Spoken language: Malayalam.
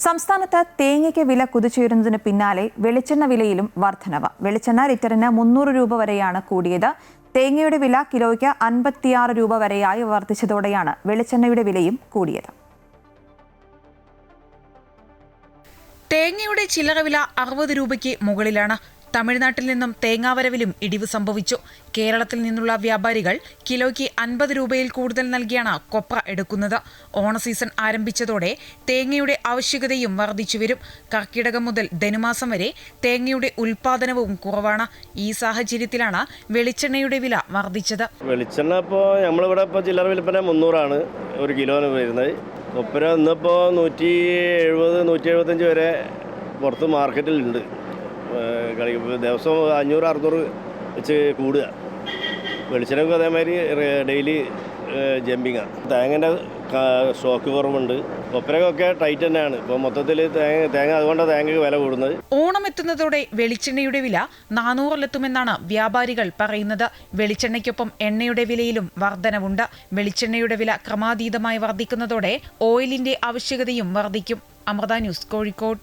സംസ്ഥാനത്ത് തേങ്ങയ്ക്ക് വില കുതിച്ചുയരുന്നതിന് പിന്നാലെ വെളിച്ചെണ്ണ വിലയിലും വർധനവ്. വെളിച്ചെണ്ണ ലിറ്ററിന് 300 രൂപ വരെയാണ് കൂടിയത്. തേങ്ങയുടെ വില കിലോയ്ക്ക് 56 രൂപ വരെയായി വർദ്ധിച്ചതോടെയാണ് വെളിച്ചെണ്ണയുടെ വിലയും കൂടിയത്. തേങ്ങയുടെ ചില്ലറ വില 60 രൂപയ്ക്ക് മുകളിലാണ്. തമിഴ്നാട്ടിൽ നിന്നും തേങ്ങാവരവിലും ഇടിവ് സംഭവിച്ചു. കേരളത്തിൽ നിന്നുള്ള വ്യാപാരികൾ കിലോയ്ക്ക് 50 രൂപയിൽ കൂടുതൽ നൽകിയാണ് കൊപ്ര എടുക്കുന്നത്. ഓണ സീസൺ ആരംഭിച്ചതോടെ തേങ്ങയുടെ ആവശ്യകതയും വർദ്ധിച്ചു വരും. കർക്കിടകം മുതൽ ധനുമാസം വരെ തേങ്ങയുടെ ഉൽപാദനവും കുറവാണ്. ഈ സാഹചര്യത്തിലാണ് വെളിച്ചെണ്ണയുടെ വില വർദ്ധിച്ചത്. വെളിച്ചെണ്ണ ഇപ്പോൾ നമ്മളിവിടെ ഇപ്പോൾ ചില്ലറ വിൽപ്പന 300 ഒരു കിലോന് വരുന്നത്. കൊപ്ര ഇന്നിപ്പോൾ 170-175 വരെ പുറത്ത് മാർക്കറ്റിലുണ്ട്. ദിവസം 500-600 വെച്ച് കൂടുക. വെളിച്ചെണ്ണയ്ക്കും അതേമാതിരി ഡെയിലി ജമ്പിങ്ങാണ്. തേങ്ങൻ്റെ സ്റ്റോക്ക് കുറവുണ്ട്. കൊപ്രയൊക്കെ ടൈറ്റ് തന്നെയാണ്. ഇപ്പോൾ മൊത്തത്തിൽ തേങ്ങ അതുകൊണ്ടാണ് തേങ്ങയ്ക്ക് വില കൂടുന്നത്. ഓണം എത്തുന്നതോടെ വെളിച്ചെണ്ണയുടെ വില 400-ലെത്തുമെന്നാണ് വ്യാപാരികൾ പറയുന്നത്. വെളിച്ചെണ്ണയ്ക്കൊപ്പം എണ്ണയുടെ വിലയിലും വർധനവുണ്ട്. വെളിച്ചെണ്ണയുടെ വില ക്രമാതീതമായി വർദ്ധിക്കുന്നതോടെ ഓയിലിന്റെ ആവശ്യകതയും വർദ്ധിക്കും. അമൃത ന്യൂസ്, കോഴിക്കോട്.